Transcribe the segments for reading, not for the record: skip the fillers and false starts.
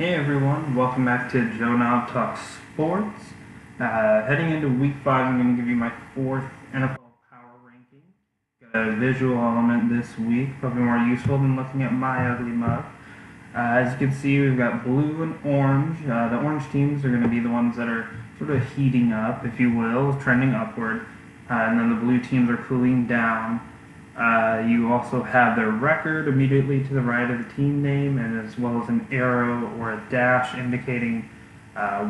Hey everyone, welcome back to Naab Talks Sports. Heading into week 5, I'm going to give you my 4th NFL power ranking. Got a visual element this week, probably more useful than looking at my ugly mug. As you can see, we've got blue and orange. The orange teams are going to be the ones that are sort of heating up, if you will, trending upward. And then the blue teams are cooling down. You also have their record immediately to the right of the team name, and as well as an arrow or a dash indicating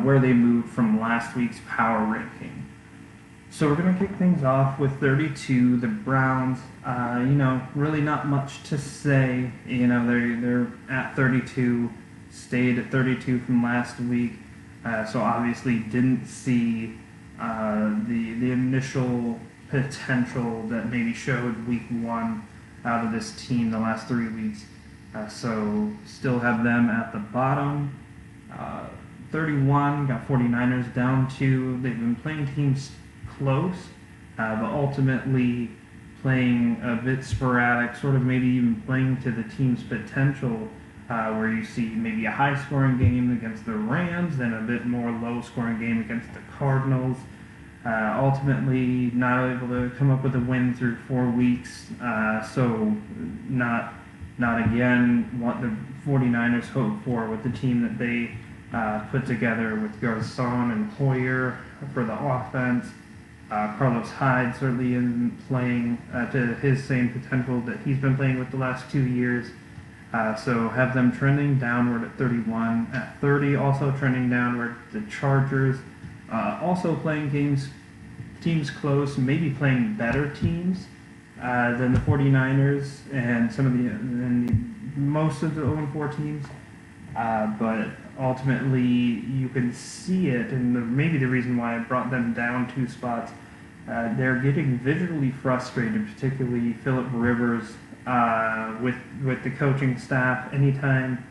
where they moved from last week's power ranking. So we're going to kick things off with 32, the Browns. Really not much to say. They're at 32, stayed at 32 from last week, so obviously didn't see the initial potential that maybe showed week 1 out of this team the last 3 weeks. So still have them at the bottom. 31, got 49ers down 2. They've been playing teams close, but ultimately playing a bit sporadic, sort of maybe even playing to the team's potential, where you see maybe a high-scoring game against the Rams and a bit more low-scoring game against the Cardinals. Ultimately not able to come up with a win through 4 weeks, so not again what the 49ers hoped for with the team that they put together with Garcon and Hoyer for the offense. Carlos Hyde certainly isn't playing to his same potential that he's been playing with the last 2 years. So have them trending downward at 31. At 30, also trending downward, the Chargers. Also playing teams close, maybe playing better teams than the 49ers and most of the 0-4 teams. But ultimately, you can see it, and maybe the reason why I brought them down 2 spots, they're getting visually frustrated, particularly Phillip Rivers, with the coaching staff. Anytime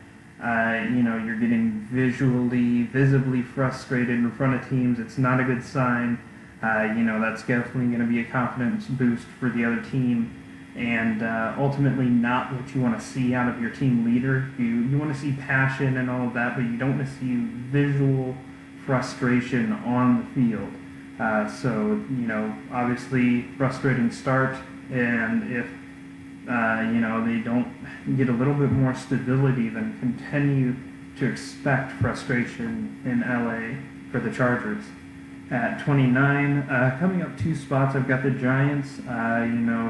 you're getting visibly frustrated in front of teams, it's not a good sign. That's definitely going to be a confidence boost for the other team, and ultimately not what you want to see out of your team leader. You want to see passion and all of that, but you don't want to see visual frustration on the field. Obviously frustrating start, and if they don't get a little bit more stability, then continue to expect frustration in LA for the Chargers. At 29, coming up 2 spots, I've got the Giants,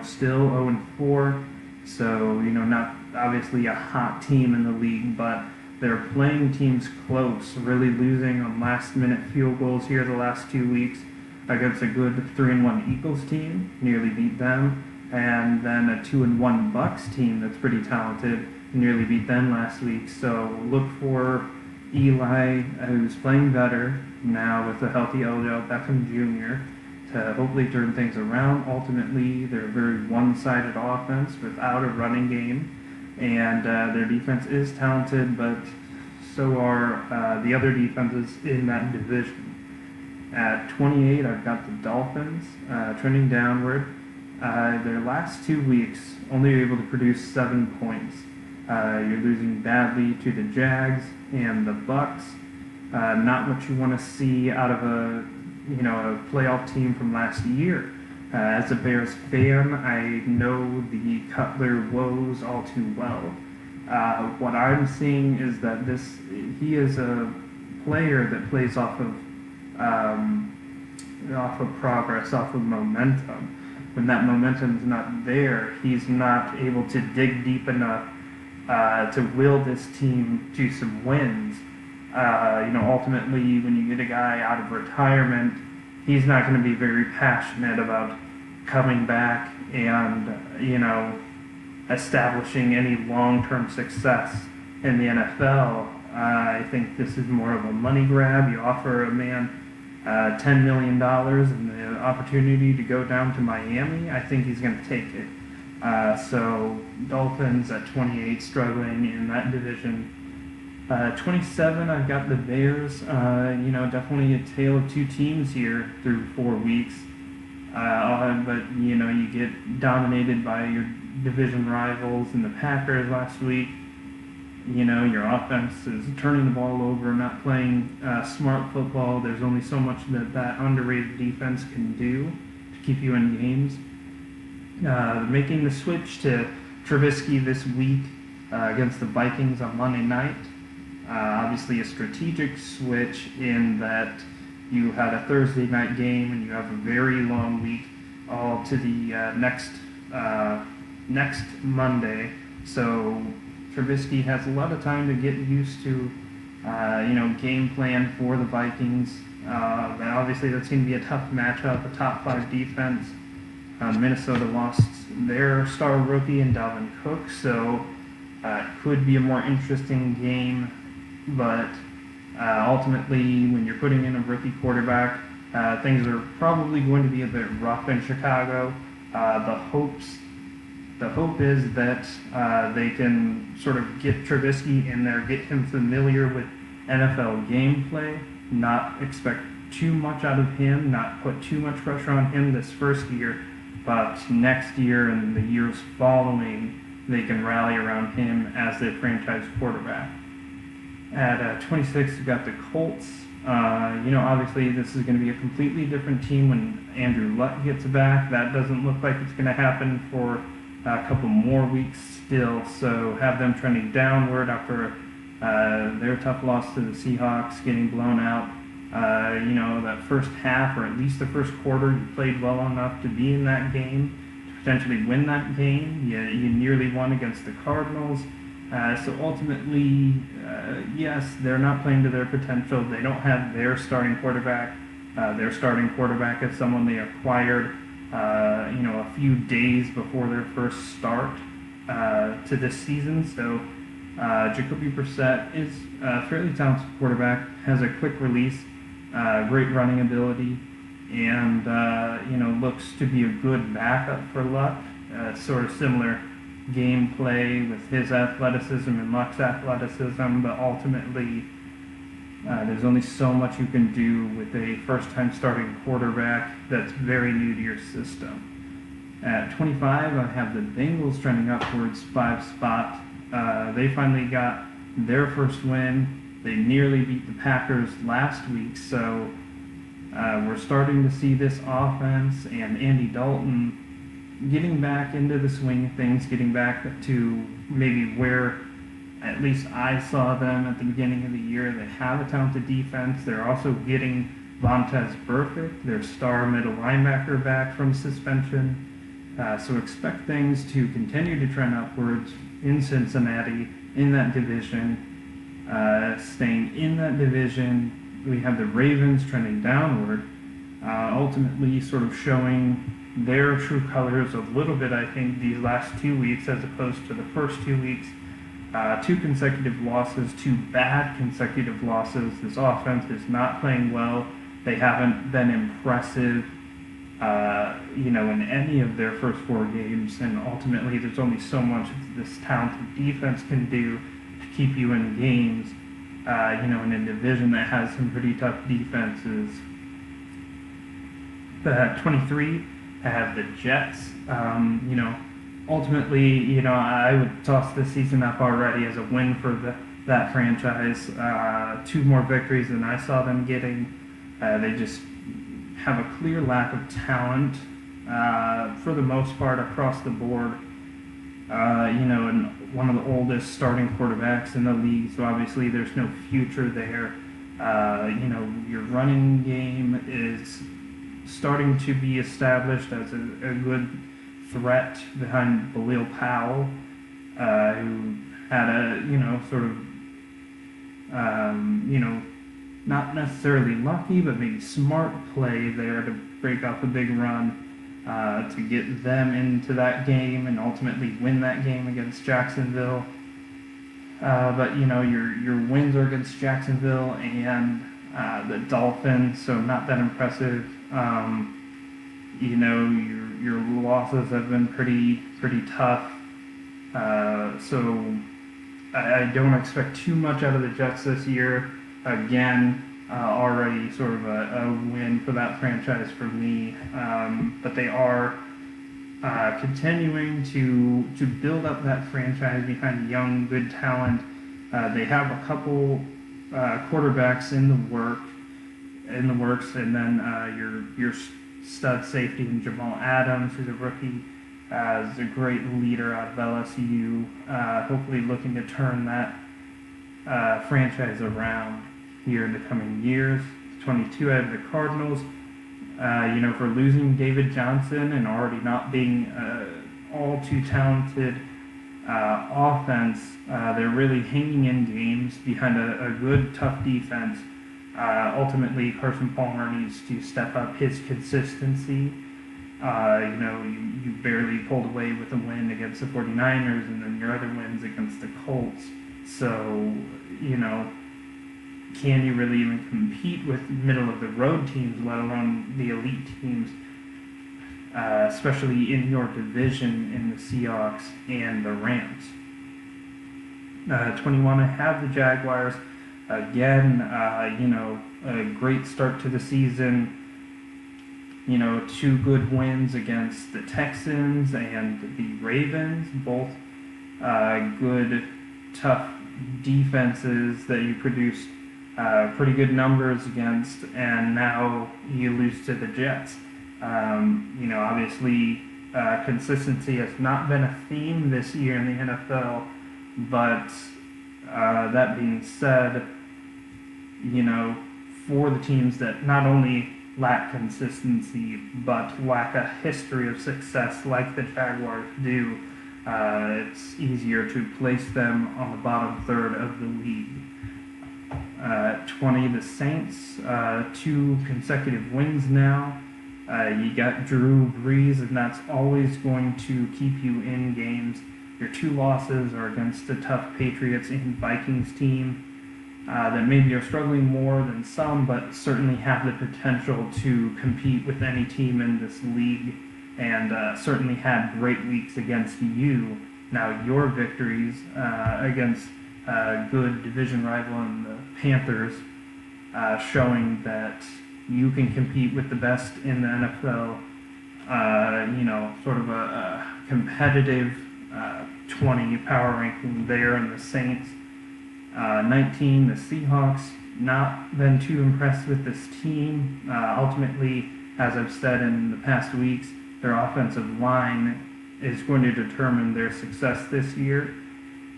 still 0-4, so, not obviously a hot team in the league, but they're playing teams close, really losing on last-minute field goals here the last 2 weeks against a good 3-1 Eagles team, nearly beat them, and then a 2-1 Bucks team that's pretty talented, nearly beat them last week. So look for Eli, who's playing better now with a healthy Odell Beckham Jr., to hopefully turn things around. Ultimately, they're a very one-sided offense without a running game, and their defense is talented, but so are the other defenses in that division. At 28, I've got the Dolphins trending downward. Their last 2 weeks, only able to produce 7 points. You're losing badly to the Jags and the Bucks. Not what you want to see out of a playoff team from last year. As a Bears fan, I know the Cutler woes all too well. What I'm seeing is that he is a player that plays off of progress, off of momentum. When that momentum's not there, he's not able to dig deep enough to will this team to some wins. Ultimately, when you get a guy out of retirement, he's not going to be very passionate about coming back and, establishing any long-term success in the NFL. I think this is more of a money grab. You offer a man $10 million and the opportunity to go down to Miami, I think he's going to take it. So Dolphins at 28, struggling in that division. 27, I've got the Bears. Definitely a tale of 2 teams here through 4 weeks. But you get dominated by your division rivals and the Packers last week. Your offense is turning the ball over, not playing smart football. There's only so much that underrated defense can do to keep you in games. Making the switch to Trubisky this week against the Vikings on Monday night. Obviously a strategic switch in that you had a Thursday night game and you have a very long week all to the next Monday. So Trubisky has a lot of time to get used to, game plan for the Vikings. But obviously that's going to be a tough matchup, a top 5 defense. Minnesota lost their star rookie in Dalvin Cook, so it could be a more interesting game. But ultimately, when you're putting in a rookie quarterback, things are probably going to be a bit rough in Chicago. The hope is that they can sort of get Trubisky in there, get him familiar with NFL gameplay, not expect too much out of him, not put too much pressure on him this first year, but next year and the years following, they can rally around him as their franchise quarterback. At 26, we've got the Colts. Obviously this is going to be a completely different team when Andrew Luck gets back. That doesn't look like it's going to happen for a couple more weeks still, so have them trending downward after their tough loss to the Seahawks, getting blown out. That first half, or at least the first quarter, you played well enough to be in that game, to potentially win that game. You nearly won against the Cardinals. So ultimately, yes, they're not playing to their potential. They don't have their starting quarterback. Their starting quarterback is someone they acquired, a few days before their first start to this season. So Jacoby Brissett is a fairly talented quarterback, has a quick release, great running ability, and looks to be a good backup for Luck. Sort of similar gameplay with his athleticism and Luck's athleticism, but ultimately there's only so much you can do with a first-time starting quarterback that's very new to your system. At 25, I have the Bengals trending upwards 5 spot. They finally got their first win. They nearly beat the Packers last week, so we're starting to see this offense and Andy Dalton getting back into the swing of things, getting back to maybe where at least I saw them at the beginning of the year. They have a talented defense. They're also getting Vontaze Burfict, their star middle linebacker, back from suspension. So expect things to continue to trend upwards in Cincinnati, in that division. Staying in that division, we have the Ravens trending downward, ultimately sort of showing their true colors a little bit, I think, these last 2 weeks as opposed to the first 2 weeks. 2 consecutive losses, 2 bad consecutive losses. This offense is not playing well. They haven't been impressive, in any of their first 4 games, and ultimately there's only so much this talented defense can do to keep you in games, in a division that has some pretty tough defenses. The 23, I have the Jets. Ultimately, I would toss this season up already as a win for that franchise. 2 more victories than I saw them getting. They just have a clear lack of talent for the most part across the board. And one of the oldest starting quarterbacks in the league, so obviously there's no future there. Your running game is starting to be established as a good threat behind Khalil Powell, who had a, not necessarily lucky, but maybe smart play there to break off a big run, to get them into that game and ultimately win that game against Jacksonville. But your wins are against Jacksonville and the Dolphins, so not that impressive. Your losses have been pretty tough. So I don't expect too much out of the Jets this year. Again, already sort of a win for that franchise for me. But they are continuing to build up that franchise behind young, good talent. They have a couple quarterbacks in the works, and then your stud safety in Jamal Adams, who's a rookie, is a great leader out of LSU. Hopefully, looking to turn that franchise around here in the coming years. 22 out of the Cardinals. For losing David Johnson and already not being all too talented offense, they're really hanging in games behind a good, tough defense. Ultimately, Carson Palmer needs to step up his consistency. You barely pulled away with a win against the 49ers, and then your other wins against the Colts. So, can you really even compete with middle-of-the-road teams, let alone the elite teams, especially in your division in the Seahawks and the Rams? 21, I have the Jaguars. Again, a great start to the season. 2 good wins against the Texans and the Ravens, both good, tough defenses that you produced pretty good numbers against, and now you lose to the Jets. Obviously, consistency has not been a theme this year in the NFL, but that being said, for the teams that not only lack consistency but lack a history of success like the Jaguars do, it's easier to place them on the bottom third of the league. 20, the Saints, 2 consecutive wins now. You got Drew Brees, and that's always going to keep you in games. Your 2 losses are against the tough Patriots and Vikings team that maybe are struggling more than some, but certainly have the potential to compete with any team in this league, and certainly had great weeks against you. Now, your victories against a good division rival in the Panthers, showing that you can compete with the best in the NFL, sort of a competitive 20 power ranking there in the Saints. 19, the Seahawks, not been too impressed with this team. Ultimately, as I've said in the past weeks, their offensive line is going to determine their success this year.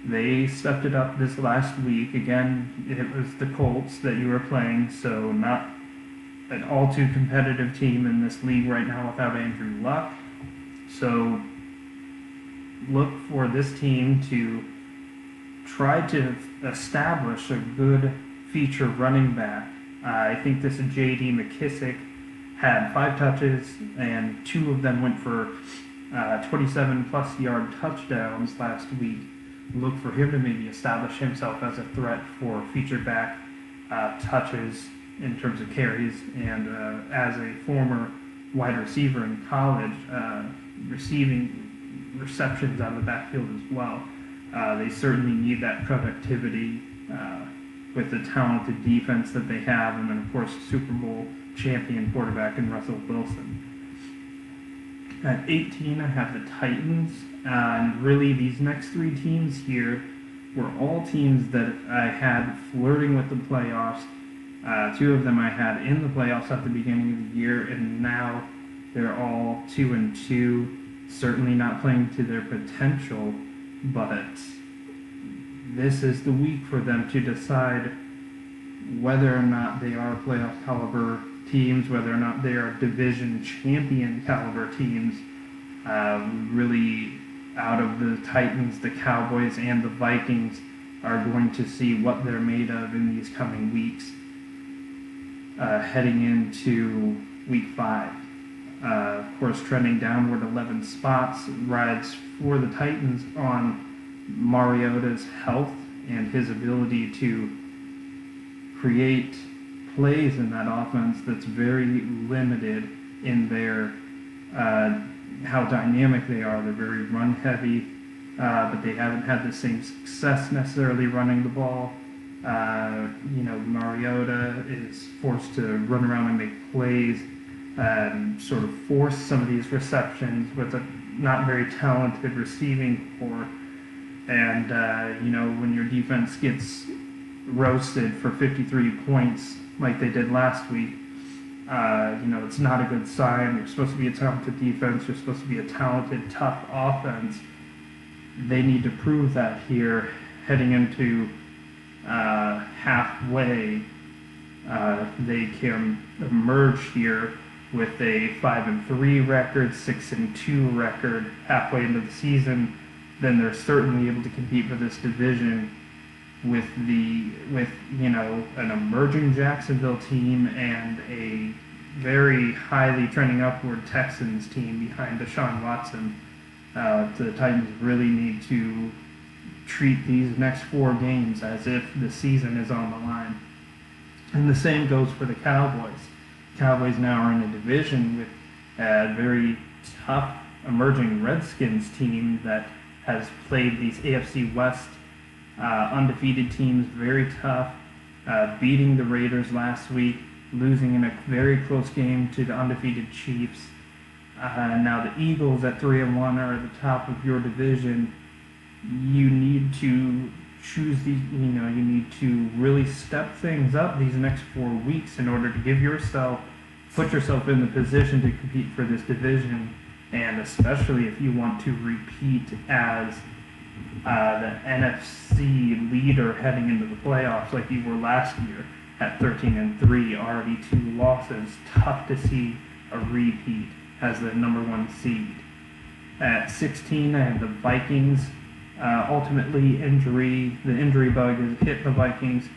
They stepped it up this last week. Again, it was the Colts that you were playing, so not an all too competitive team in this league right now without Andrew Luck. So look for this team to try to establish a good feature running back. I think this J.D. McKissick had 5 touches, and 2 of them went for 27-plus yard touchdowns last week. Look for him to maybe establish himself as a threat for featured back touches in terms of carries, and as a former wide receiver in college, receiving receptions out of the backfield as well. They certainly need that productivity with the talented defense that they have, and then of course Super Bowl champion quarterback in Russell Wilson. At 18, I have the Titans, and really these next 3 teams here were all teams that I had flirting with the playoffs. 2 of them I had in the playoffs at the beginning of the year, and now they're all 2-2, certainly not playing to their potential, but this is the week for them to decide whether or not they are playoff caliber teams, whether or not they are division champion caliber teams. Really, out of the Titans, the Cowboys, and the Vikings are going to see what they're made of in these coming weeks, heading into week 5. Of course, trending downward 11 spots rides for the Titans on Mariota's health and his ability to create plays in that offense that's very limited in their how dynamic they are. They're very run heavy, but they haven't had the same success necessarily running the ball. Mariota is forced to run around and make plays and sort of force some of these receptions with a not very talented receiving core. And, when your defense gets roasted for 53 points like they did last week, it's not a good sign. You're supposed to be a talented defense. You're supposed to be a talented, tough offense. They need to prove that here heading into halfway. They can emerge here with a 5-3 record, 6-2 record halfway into the season. Then they're certainly able to compete for this division with an emerging Jacksonville team and a very highly trending upward Texans team behind Deshaun Watson. The Titans really need to treat these next 4 games as if the season is on the line. And the same goes for the Cowboys. Cowboys now are in a division with a very tough emerging Redskins team that has played these AFC West undefeated teams very tough, beating the Raiders last week, losing in a very close game to the undefeated Chiefs. Now the Eagles at 3-1 are at the top of your division. You need to choose you need to really step things up these next 4 weeks in order to put yourself in the position to compete for this division, and especially if you want to repeat as the NFC leader heading into the playoffs like you were last year at 13-3, already 2 losses. Tough to see a repeat as the number 1 seed. At 16, I have the Vikings. Ultimately, the injury bug has hit the Vikings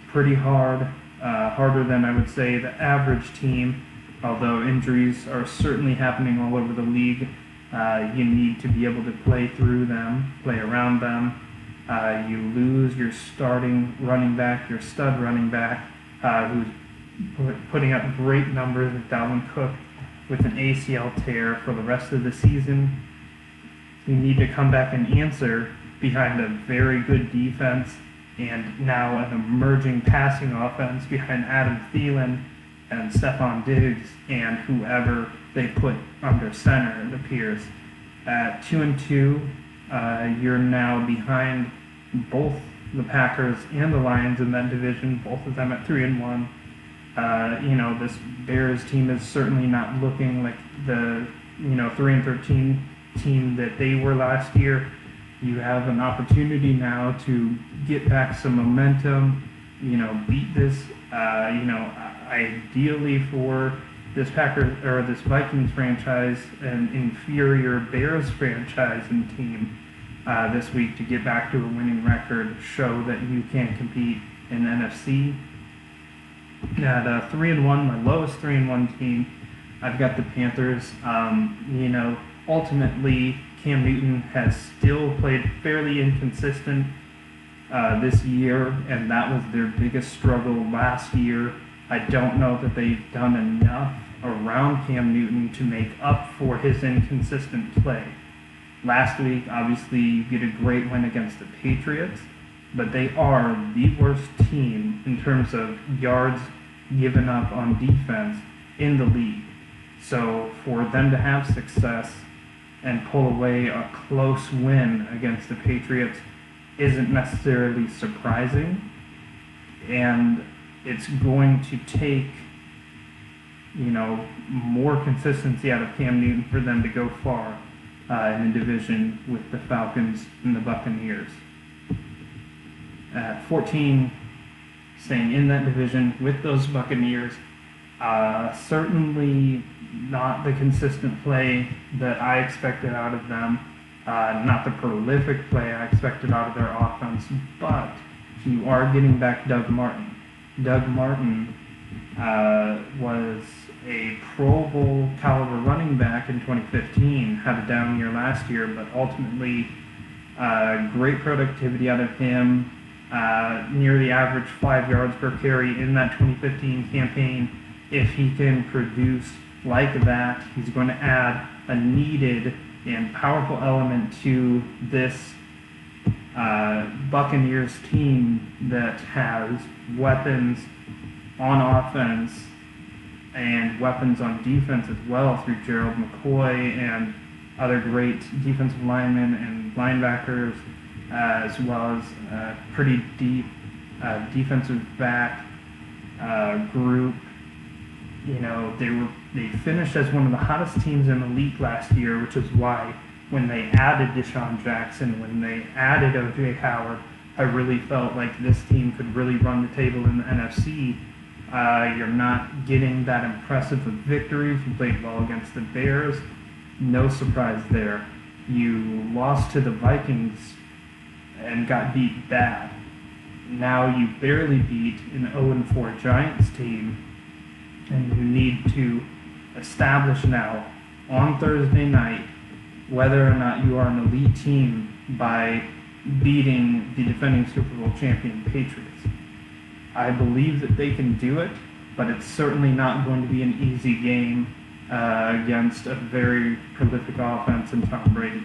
pretty hard, harder than I would say the average team, although injuries are certainly happening all over the league. You need to be able to play through them, play around them. You lose your starting running back, your stud running back, who's putting up great numbers with Dalvin Cook with an ACL tear for the rest of the season. You need to come back and answer behind a very good defense and now an emerging passing offense behind Adam Thielen and Stephon Diggs and whoever they put under center, it appears. At 2-2, you're now behind both the Packers and the Lions in that division, both of them at 3-1. This Bears team is certainly not looking like the 3-13 team that they were last year. You have an opportunity now to get back some momentum, beat this, ideally for this Vikings franchise, an inferior Bears franchise and team this week to get back to a winning record, show that you can compete in the NFC. At 3-1, my lowest 3-1 team, I've got the Panthers. Ultimately, Cam Newton has still played fairly inconsistent this year, and that was their biggest struggle last year. I don't know that they've done enough around Cam Newton to make up for his inconsistent play. Last week, obviously, you get a great win against the Patriots, but they are the worst team in terms of yards given up on defense in the league. So for them to have success and pull away a close win against the Patriots isn't necessarily surprising, and it's going to take more consistency out of Cam Newton for them to go far in the division with the Falcons and the Buccaneers. At 14, staying in that division with those Buccaneers, certainly not the consistent play that I expected out of them, not the prolific play I expected out of their offense, but you are getting back Doug Martin. Doug Martin was a Pro Bowl caliber running back in 2015, had a down year last year, but ultimately great productivity out of him, nearly average 5 yards per carry in that 2015 campaign. If he can produce like that, he's going to add a needed and powerful element to this Buccaneers team that has weapons on offense and weapons on defense as well through Gerald McCoy and other great defensive linemen and linebackers, as well as a pretty deep defensive back group. They finished as one of the hottest teams in the league last year, which is why when they added Deshaun Jackson, when they added O.J. Howard, I really felt like this team could really run the table in the NFC. You're not getting that impressive of victories. You played well against the Bears. No surprise there. You lost to the Vikings and got beat bad. Now you barely beat an 0-4 Giants team, and you need to establish now on Thursday night whether or not you are an elite team by beating the defending Super Bowl champion Patriots. I believe that they can do it, but it's certainly not going to be an easy game against a very prolific offense in Tom Brady.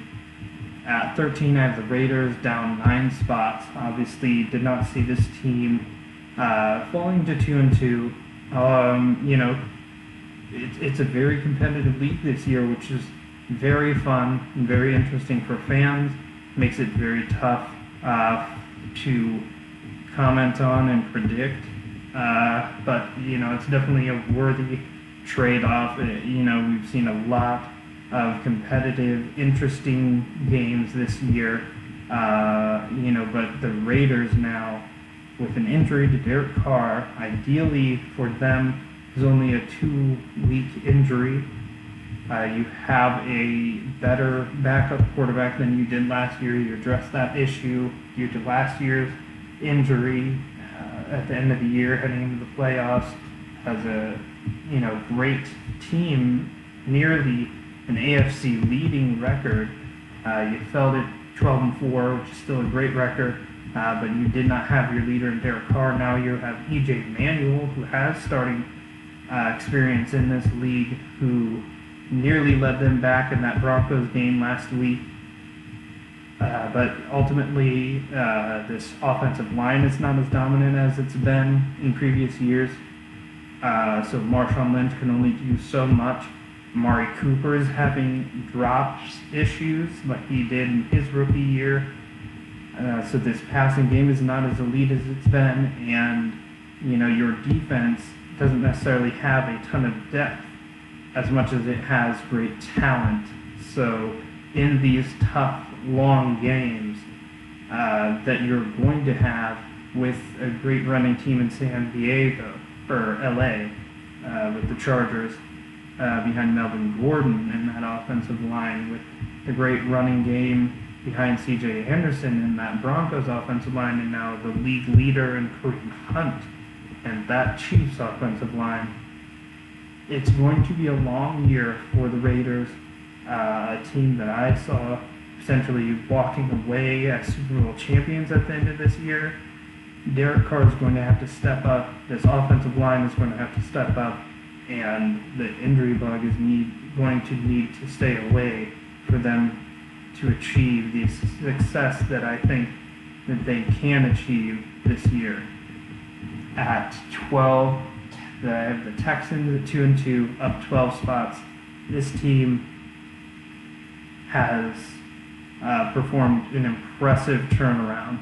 At 13, I have the Raiders down 9 spots. Obviously, did not see this team falling to 2-2. It's a very competitive league this year, which is very fun and very interesting for fans. Makes it very tough to comment on and predict. But it's definitely a worthy trade-off. We've seen a lot of competitive, interesting games this year. But the Raiders now, with an injury to Derek Carr, ideally for them, is only a 2-week injury. You have a better backup quarterback than you did last year. You addressed that issue due to last year's injury at the end of the year, heading into the playoffs. As a great team, nearly an AFC leading record. You fell at 12-4, which is still a great record, but you did not have your leader in Derek Carr. Now you have E.J. Manuel, who has starting experience in this league, who nearly led them back in that Broncos game last week. But ultimately, this offensive line is not as dominant as it's been in previous years. So Marshawn Lynch can only do so much. Amari Cooper is having drop issues like he did in his rookie year. So this passing game is not as elite as it's been, and your defense doesn't necessarily have a ton of depth as much as it has great talent. So in these tough, long games that you're going to have with a great running team in San Diego, or LA, with the Chargers behind Melvin Gordon in that offensive line, with the great running game behind C.J. Henderson in that Broncos offensive line, and now the league leader in Kareem Hunt and that Chiefs offensive line. It's going to be a long year for the Raiders, a team that I saw essentially walking away as Super Bowl champions at the end of this year. Derek Carr is going to have to step up. This offensive line is going to have to step up, and the injury bug is going to need to stay away for them to achieve the success that I think that they can achieve this year. At 12, I have the Texans at 2-2, up 12 spots. This team has performed an impressive turnaround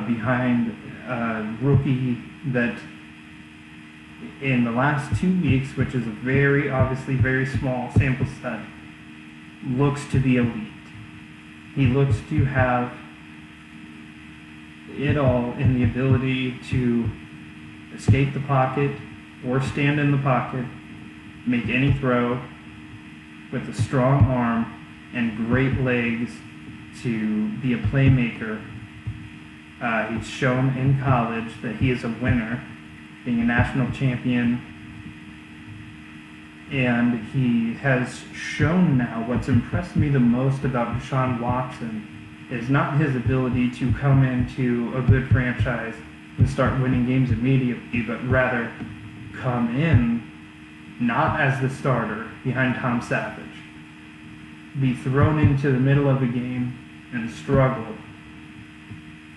behind a rookie that in the last 2 weeks, which is a obviously very small sample set, looks to be elite. He looks to have it all in the ability to escape the pocket or stand in the pocket, make any throw with a strong arm and great legs to be a playmaker. He's shown in college that he is a winner, being a national champion, and he has shown now what's impressed me the most about Deshaun Watson is not his ability to come into a good franchise and start winning games immediately, but rather come in not as the starter behind Tom Savage, be thrown into the middle of a game and struggle,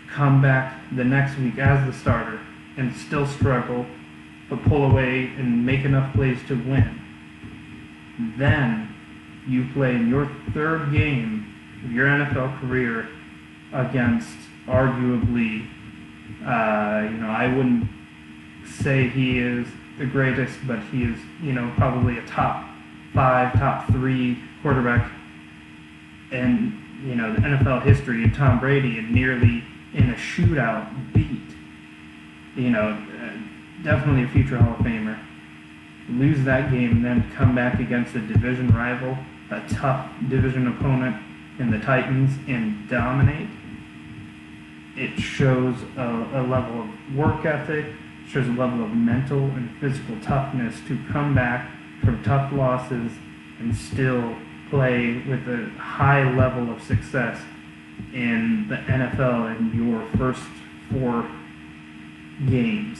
come back the next week as the starter and still struggle, but pull away and make enough plays to win. Then you play in your third game of your NFL career against arguably, I wouldn't say he is the greatest, but he is, probably a top 5, top 3 quarterback in, the NFL history, and Tom Brady, and nearly in a shootout beat, definitely a future Hall of Famer. Lose that game and then come back against a division rival, a tough division opponent in the Titans, and dominate. It shows a level of work ethic, shows a level of mental and physical toughness to come back from tough losses and still play with a high level of success in the NFL in your first 4 games.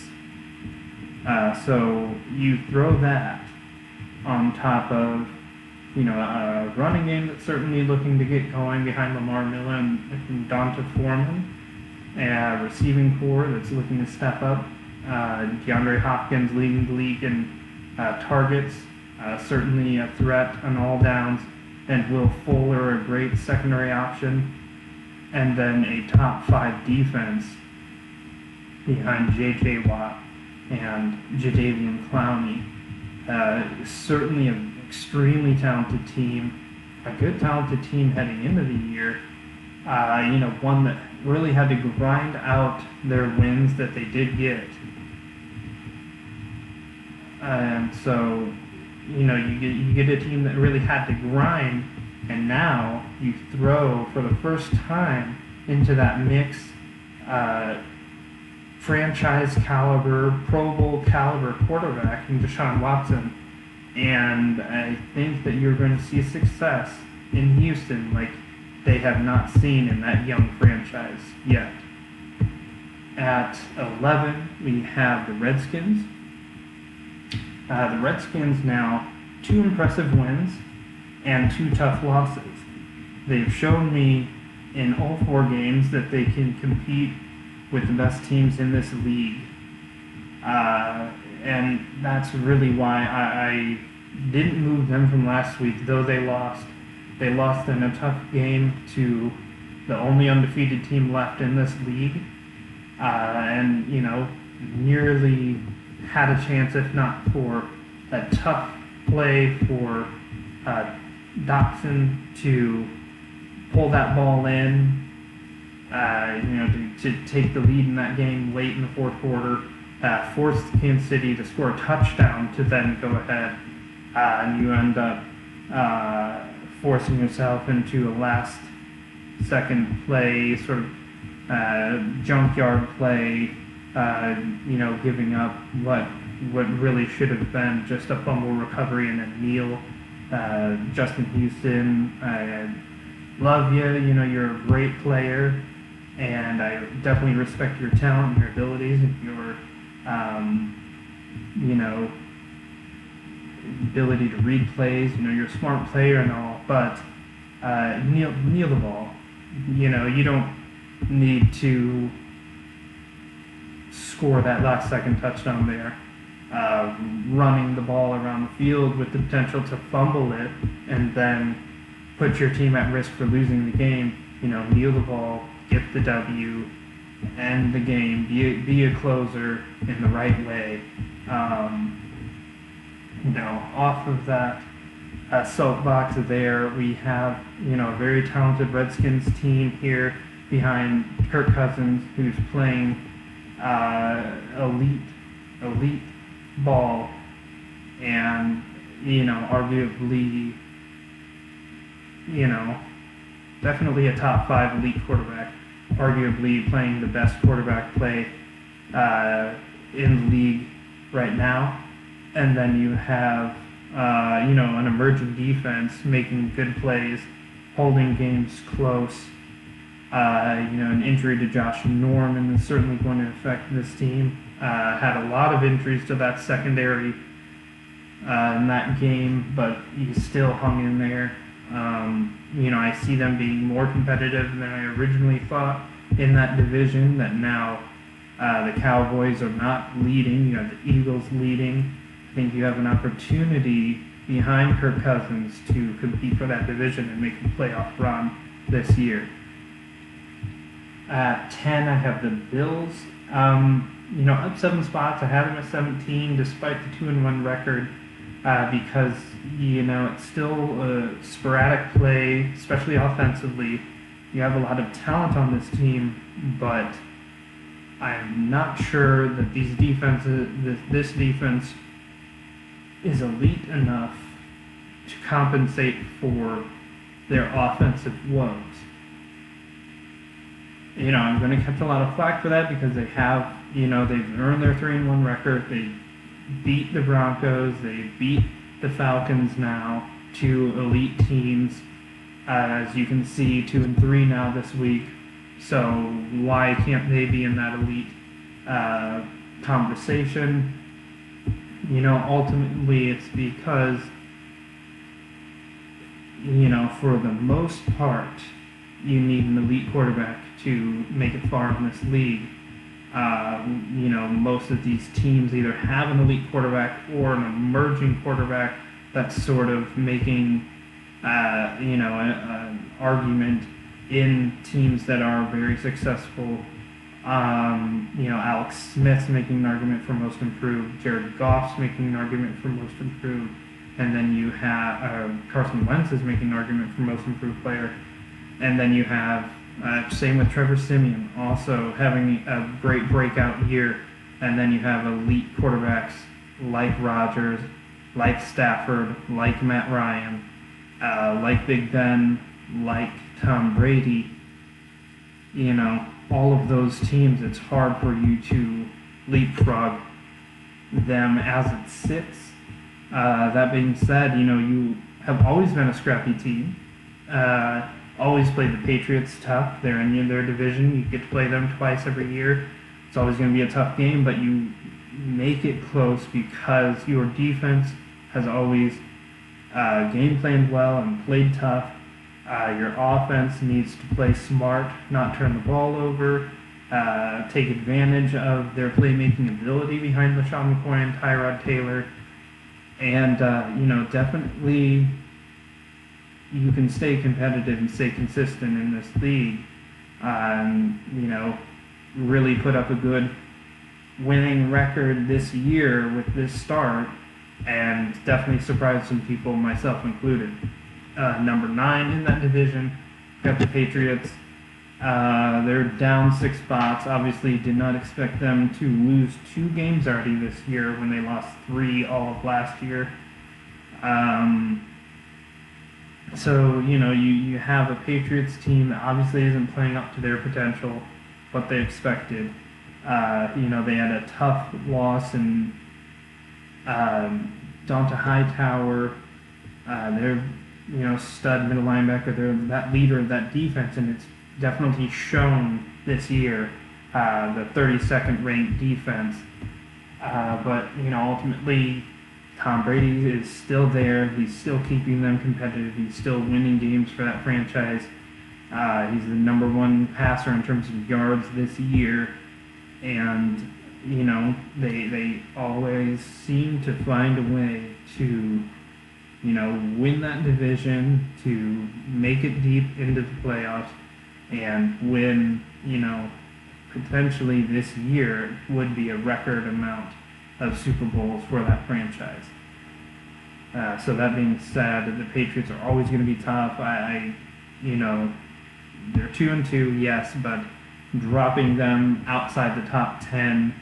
So you throw that on top of, a running game that's certainly looking to get going behind Lamar Miller and Donta Foreman, a receiving core that's looking to step up. DeAndre Hopkins leading the league in targets, certainly a threat on all downs, and Will Fuller, a great secondary option, and then a top 5 defense behind J.J. Watt and Jadeveon Clowney. Certainly an extremely talented team, a good talented team heading into the year. One that really had to grind out their wins that they did get. And so, you get a team that really had to grind, and now you throw for the first time into that mix franchise caliber, Pro Bowl caliber quarterback in Deshaun Watson, and I think that you're going to see success in Houston like they have not seen in that young franchise yet. At 11, we have the Redskins. The Redskins now 2 impressive wins and 2 tough losses. They've shown me in all 4 games that they can compete with the best teams in this league. And that's really why I didn't move them from last week, though they lost. They lost in a tough game to the only undefeated team left in this league. And, nearly had a chance, if not for a tough play for Dotson to pull that ball in, to take the lead in that game late in the 4th quarter, forced Kansas City to score a touchdown to then go ahead, and you end up forcing yourself into a last-second play, sort of junkyard play, giving up what really should have been just a fumble recovery and a kneel. Justin Houston, I love you. You're a great player, and I definitely respect your talent and your abilities and your, ability to read plays. You're a smart player and all, but kneel the ball. You don't need to score that last-second touchdown there. Running the ball around the field with the potential to fumble it and then put your team at risk for losing the game. Kneel the ball, get the W, end the game, be a closer in the right way. Off of that soapbox there, we have, a very talented Redskins team here behind Kirk Cousins, who's playing elite ball, and arguably, definitely a top 5 elite quarterback, arguably playing the best quarterback play in the league right now. And then you have an emerging defense making good plays, holding games close. An injury to Josh Norman is certainly going to affect this team. Had a lot of injuries to that secondary in that game, but he still hung in there. I see them being more competitive than I originally thought in that division, that now the Cowboys are not leading. You have the Eagles leading. I think you have an opportunity behind Kirk Cousins to compete for that division and make a playoff run this year. At 10, I have the Bills. Up 7 spots. I had them at 17, despite the 2-1 record, because it's still a sporadic play, especially offensively. You have a lot of talent on this team, but I'm not sure that this defense is elite enough to compensate for their offensive woes. I'm going to catch a lot of flack for that because they have, they've earned their 3-1 record. They beat the Broncos. They beat the Falcons now, 2 elite teams. As you can see, 2-3 now this week. So why can't they be in that elite conversation? Ultimately it's because, for the most part, you need an elite quarterback to make it far in this league. Most of these teams either have an elite quarterback or an emerging quarterback that's sort of making, an argument in teams that are very successful. Alex Smith's making an argument for most improved. Jared Goff's making an argument for most improved. And then you have Carson Wentz is making an argument for most improved player. And then you have, same with Trevor Siemian, also having a great breakout year. And then you have elite quarterbacks like Rodgers, like Stafford, like Matt Ryan, like Big Ben, like Tom Brady. All of those teams, it's hard for you to leapfrog them as it sits. That being said, you have always been a scrappy team. Always played the Patriots tough. They're in their division. You get to play them twice every year. It's always going to be a tough game, but you make it close because your defense has always game planned well and played tough. Your offense needs to play smart, not turn the ball over, take advantage of their playmaking ability behind LaShawn McCoy and Tyrod Taylor. And, definitely you can stay competitive and stay consistent in this league. Really put up a good winning record this year with this start and definitely surprised some people, myself included. Number 9 in that division, got the Patriots. They're down 6 spots. Obviously did not expect them to lose 2 games already this year when they lost 3 all of last year. So, you have a Patriots team that obviously isn't playing up to their potential, what they expected. They had a tough loss in Donta Hightower. They're stud middle linebacker. They're that leader of that defense, and it's definitely shown this year, the 32nd ranked defense. But ultimately, Tom Brady is still there. He's still keeping them competitive. He's still winning games for that franchise. He's the number 1 passer in terms of yards this year. And, they always seem to find a way to win that division, to make it deep into the playoffs, and win, potentially this year would be a record amount of Super Bowls for that franchise. So that being said, the Patriots are always going to be tough. They're 2-2, yes, but dropping them outside the top 10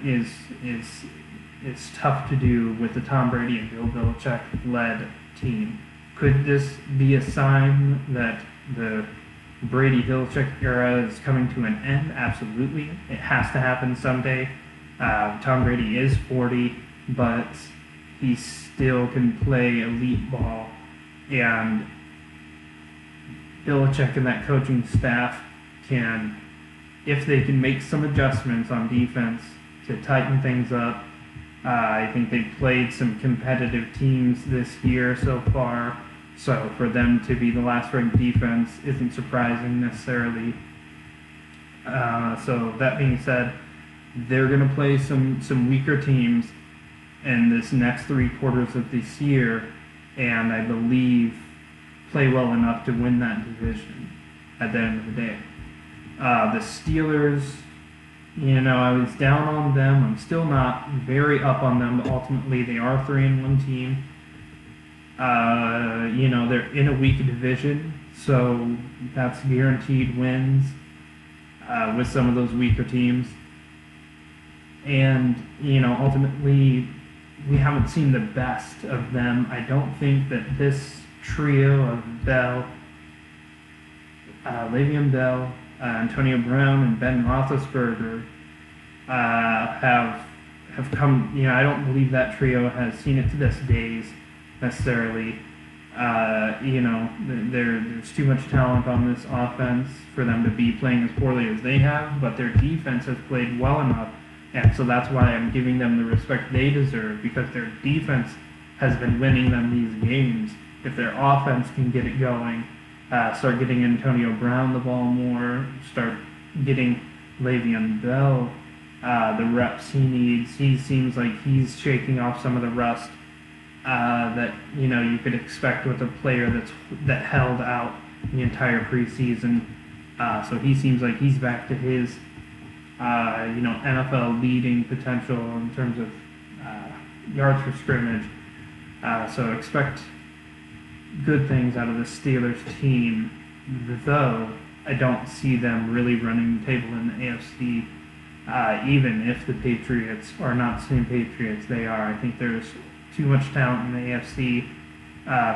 is tough to do with the Tom Brady and Bill Belichick-led team. Could this be a sign that the Brady-Belichick era is coming to an end? Absolutely. It has to happen someday. Tom Brady is 40, but he still can play elite ball. And Belichick and that coaching staff can, if they can make some adjustments on defense to tighten things up. I think they've played some competitive teams this year so far, so for them to be the last ranked defense isn't surprising necessarily. So that being said, they're going to play some weaker teams, in this next 3 quarters of this year, and I believe play well enough to win that division at the end of the day. The Steelers, I was down on them. I'm still not very up on them, but ultimately they are 3-1 team. They're in a weak division, so that's guaranteed wins with some of those weaker teams. And, ultimately, we haven't seen the best of them. I don't think that this trio of Bell, Le'Veon Bell, Antonio Brown, and Ben Roethlisberger have come. I don't believe that trio has seen its best days necessarily. There's too much talent on this offense for them to be playing as poorly as they have, but their defense has played well enough. And so that's why I'm giving them the respect they deserve, because their defense has been winning them these games. If their offense can get it going, start getting Antonio Brown the ball more, start getting Le'Veon Bell the reps he needs. He seems like he's shaking off some of the rust that you could expect with a player that held out the entire preseason. So he seems like he's back to his NFL leading potential in terms of yards per scrimmage. So expect good things out of the Steelers team, though I don't see them really running the table in the AFC, even if the Patriots are not the same Patriots they are. I think there's too much talent in the AFC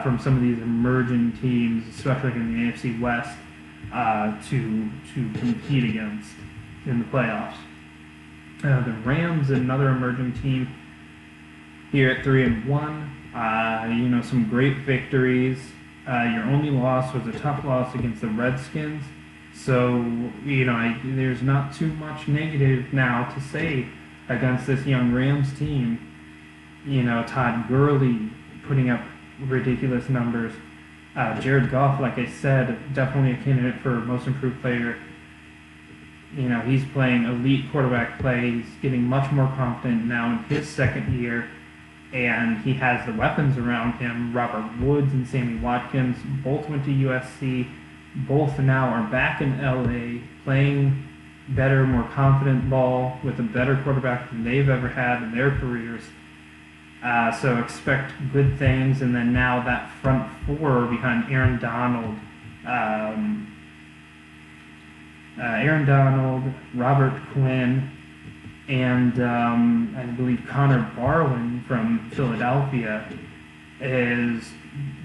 from some of these emerging teams, especially in the AFC West, to compete against in the playoffs. The Rams, another emerging team here at 3-1. Some great victories. Your only loss was a tough loss against the Redskins. So, there's not too much negative now to say against this young Rams team. Todd Gurley putting up ridiculous numbers. Jared Goff, like I said, definitely a candidate for most improved player. He's playing elite quarterback play. He's getting much more confident now in his second year, and he has the weapons around him. Robert Woods and Sammy Watkins both went to USC. Both now are back in LA playing better, more confident ball with a better quarterback than they've ever had in their careers. So expect good things. And then now that front four behind Aaron Donald, Robert Quinn, and I believe Connor Barwin from Philadelphia is,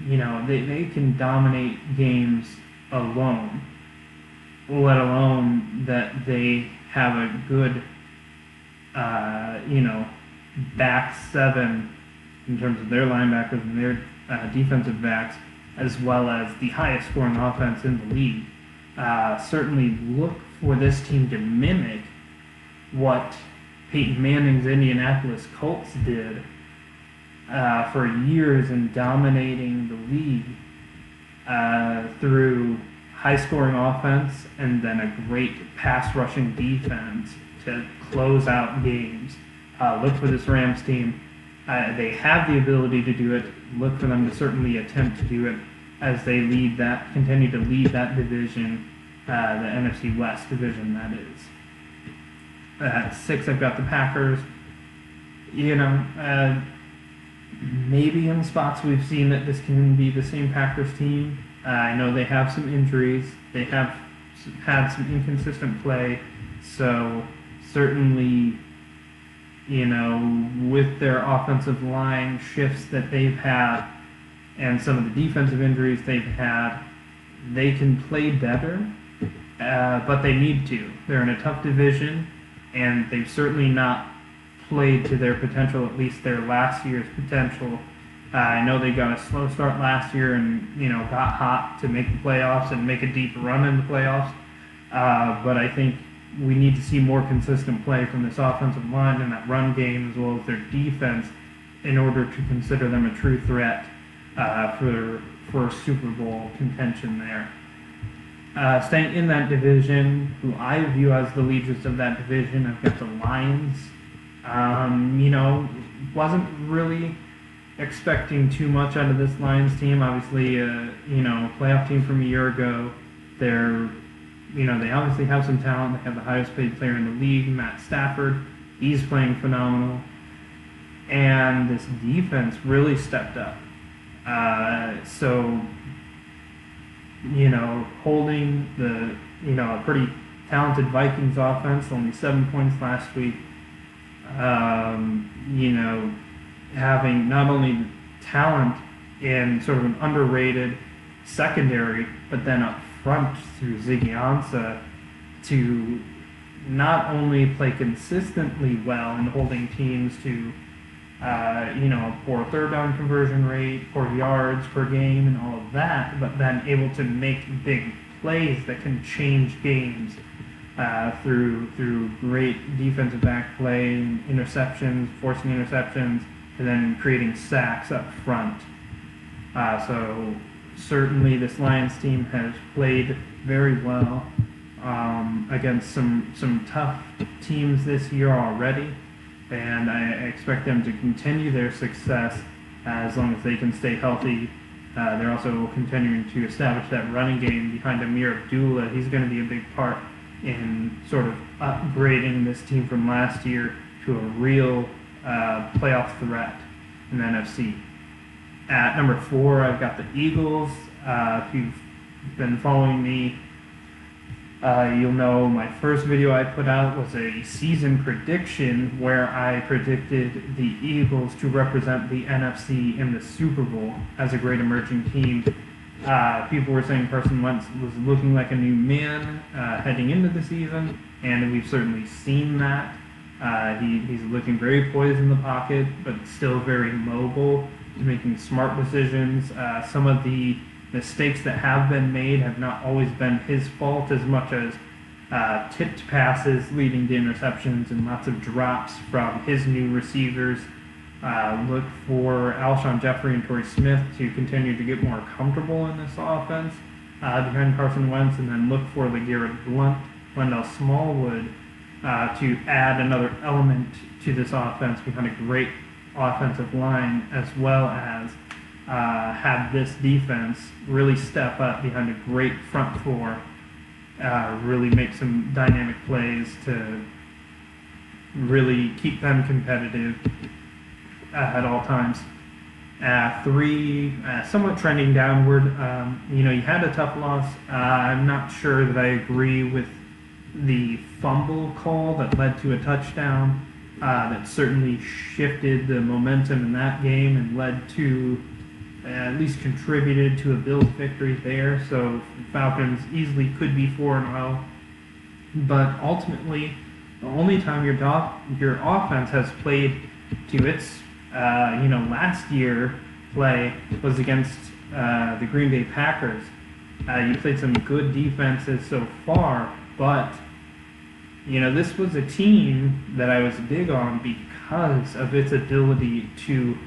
they can dominate games alone, let alone that they have a good, back seven in terms of their linebackers and their defensive backs, as well as the highest scoring offense in the league. Certainly look for this team to mimic what Peyton Manning's Indianapolis Colts did for years in dominating the league through high-scoring offense and then a great pass-rushing defense to close out games. Look for this Rams team. They have the ability to do it. Look for them to certainly attempt to do it as they continue to lead that division, the NFC West division, that is. At 6, I've got the Packers. Maybe in spots we've seen that this can be the same Packers team. I know they have some injuries. They have had some inconsistent play. So certainly, with their offensive line shifts that they've had and some of the defensive injuries they've had, they can play better, but they need to. They're in a tough division, and they've certainly not played to their potential, at least their last year's potential. I know they got a slow start last year and, got hot to make the playoffs and make a deep run in the playoffs, but I think we need to see more consistent play from this offensive line and that run game, as well as their defense, in order to consider them a true threat for Super Bowl contention there. Staying in that division, who I view as the leaders of that division, I've got the Lions. Wasn't really expecting too much out of this Lions team. Obviously, playoff team from a year ago. They obviously have some talent. They have the highest paid player in the league, Matt Stafford. He's playing phenomenal. And this defense really stepped up. Holding a pretty talented Vikings offense, only 7 points last week. Having not only talent in sort of an underrated secondary, but then up front through Ziggy Ansah to not only play consistently well in holding teams to a poor third down conversion rate, poor yards per game, and all of that, but then able to make big plays that can change games through great defensive back play, interceptions, forcing interceptions, and then creating sacks up front. So certainly this Lions team has played very well against some tough teams this year already, and I expect them to continue their success as long as they can stay healthy. They're also continuing to establish that running game behind Amir Abdullah. He's going to be a big part in sort of upgrading this team from last year to a real playoff threat in the NFC. At number 4, I've got the Eagles. If you've been following me, you'll know my first video I put out was a season prediction where I predicted the Eagles to represent the NFC in the Super Bowl as a great emerging team. People were saying Carson Wentz was looking like a new man heading into the season, and we've certainly seen that. He's looking very poised in the pocket, but still very mobile. He's making smart decisions. Some of the mistakes that have been made have not always been his fault as much as tipped passes leading to interceptions and lots of drops from his new receivers. Look for Alshon Jeffrey and Torrey Smith to continue to get more comfortable in this offense behind Carson Wentz, and then look for LeGarrette Blount, Wendell Smallwood to add another element to this offense behind a great offensive line, as well as have this defense really step up behind a great front four, really make some dynamic plays to really keep them competitive at all times. 3, somewhat trending downward. You had a tough loss. I'm not sure that I agree with the fumble call that led to a touchdown. That certainly shifted the momentum in that game and led to, at least contributed to a Bills victory there. So Falcons easily could be 4-0. But ultimately, the only time your offense has played to its last year play was against the Green Bay Packers. You played some good defenses so far, but this was a team that I was big on because of its ability to,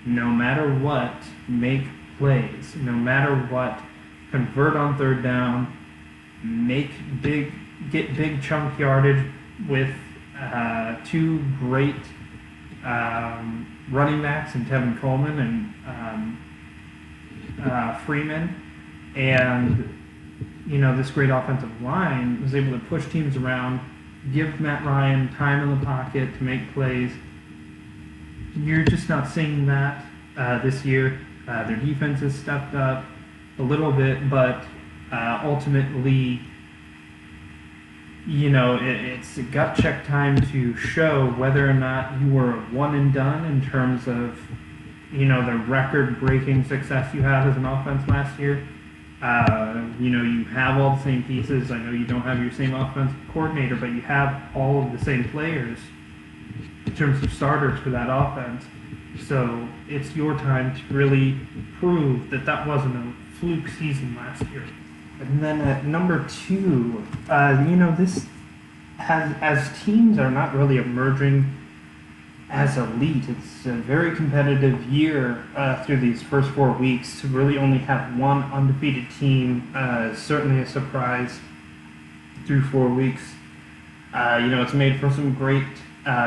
no matter what, make plays, no matter what, convert on third down, get big chunk yardage with 2 great running backs in Tevin Coleman and Freeman, and this great offensive line was able to push teams around, give Matt Ryan time in the pocket to make plays. You're just not seeing that this year. Their defense has stepped up a little bit, but ultimately, it's a gut check time to show whether or not you were one and done in terms of, the record-breaking success you had as an offense last year. You have all the same pieces. I know you don't have your same offensive coordinator, but you have all of the same players in terms of starters for that offense. So it's your time to really prove that wasn't a fluke season last year. And then at number 2, this as teams are not really emerging as elite. It's a very competitive year through these first 4 weeks. To really only have one undefeated team is certainly a surprise through 4 weeks. It's made for some great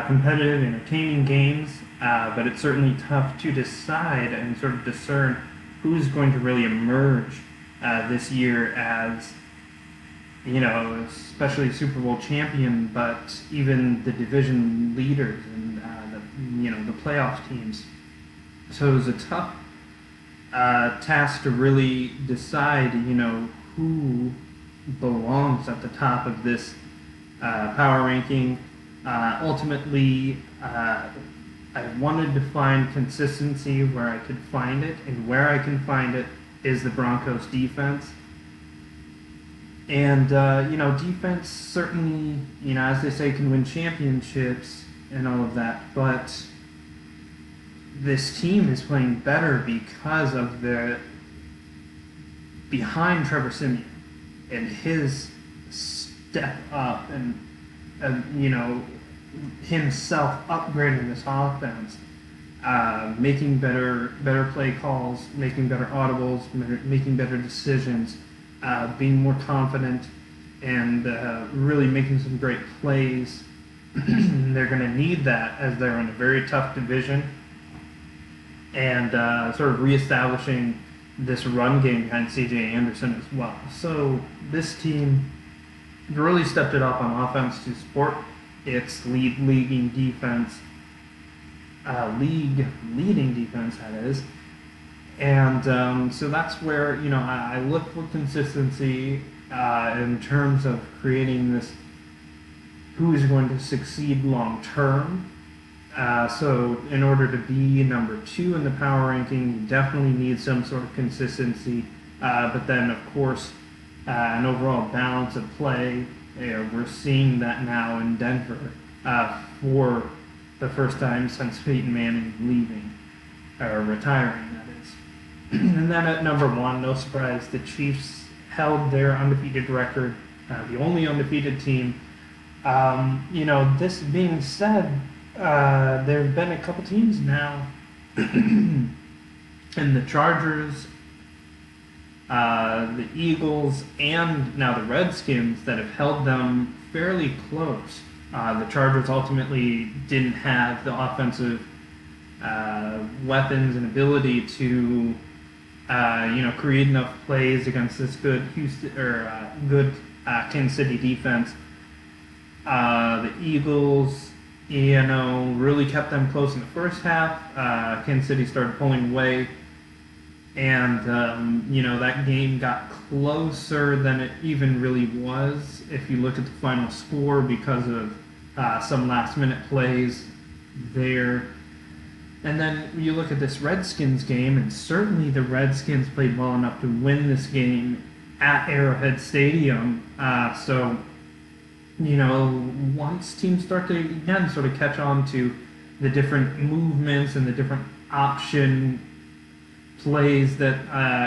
competitive, entertaining games, but it's certainly tough to decide and sort of discern who's going to really emerge this year as, especially Super Bowl champion, but even the division leaders and the playoff teams. So it was a tough task to really decide, who belongs at the top of this power ranking. Ultimately, I wanted to find consistency where I could find it, and where I can find it is the Broncos defense. And, defense certainly, as they say, can win championships and all of that, but this team is playing better because of behind Trevor Siemian and his step up and himself upgrading this offense, making better play calls, making better audibles, making better decisions, being more confident, and really making some great plays. They're going to need that as they're in a very tough division, and sort of reestablishing this run game behind C.J. Anderson as well. So this team really stepped it up on offense to support its leading defense, leading defense, that is. And so that's where, I look for consistency in terms of creating this, who is going to succeed long term. So in order to be number 2 in the power ranking, you definitely need some sort of consistency. But then, of course, an overall balance of play. We're seeing that now in Denver for the first time since Peyton Manning leaving, or retiring, that is. And then at number 1, no surprise, the Chiefs held their undefeated record, the only undefeated team. This being said, there have been a couple teams now, and the Chargers, the Eagles, and now the Redskins that have held them fairly close. The Chargers ultimately didn't have the offensive weapons and ability to, create enough plays against this good Kansas City defense. The Eagles, really kept them close in the first half. Kansas City started pulling away. And, that game got closer than it even really was if you look at the final score because of some last-minute plays there. And then you look at this Redskins game, and certainly the Redskins played well enough to win this game at Arrowhead Stadium. So, once teams start to, again, sort of catch on to the different movements and the different option plays that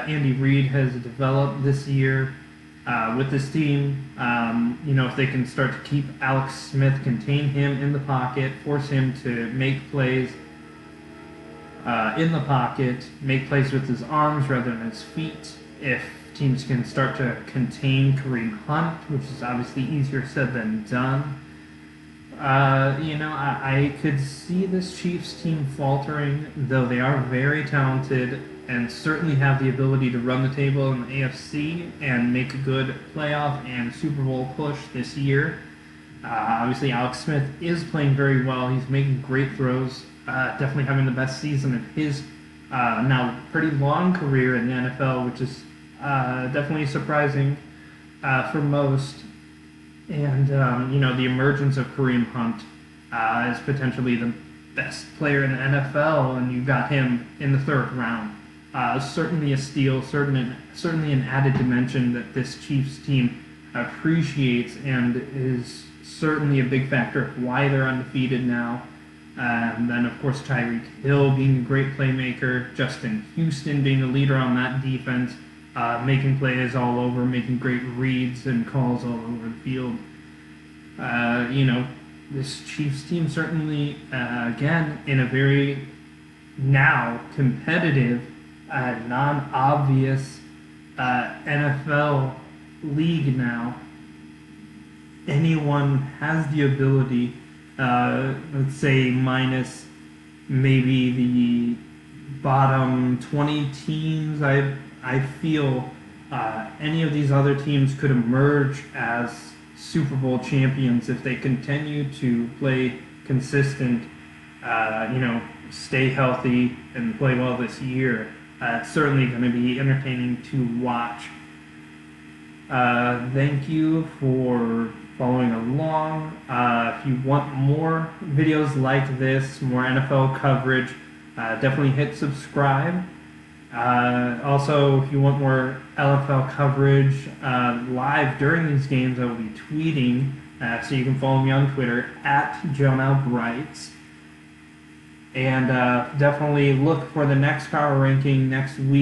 Andy Reid has developed this year with this team. If they can start to keep Alex Smith, contain him in the pocket, force him to make plays in the pocket, make plays with his arms rather than his feet. If teams can start to contain Kareem Hunt, which is obviously easier said than done, I could see this Chiefs team faltering, though they are very talented and certainly have the ability to run the table in the AFC and make a good playoff and Super Bowl push this year. Obviously, Alex Smith is playing very well. He's making great throws, definitely having the best season of his now pretty long career in the NFL, which is definitely surprising for most. And, the emergence of Kareem Hunt is potentially the best player in the NFL, and you got him in the 3rd round. Certainly a steal, certainly an added dimension that this Chiefs team appreciates, and is certainly a big factor of why they're undefeated now. And then, of course, Tyreek Hill being a great playmaker, Justin Houston being a leader on that defense, making plays all over, making great reads and calls all over the field. This Chiefs team certainly, again, in a very now competitive, non-obvious NFL league now. Anyone has the ability let's say minus maybe the bottom 20 teams. I feel any of these other teams could emerge as Super Bowl champions if they continue to play consistent, stay healthy and play well this year. It's certainly going to be entertaining to watch. Thank you for following along. If you want more videos like this, more NFL coverage, definitely hit subscribe. Also, if you want more NFL coverage live during these games, I will be tweeting, so you can follow me on Twitter at JoeNaabWrites. And definitely look for the next power ranking next week.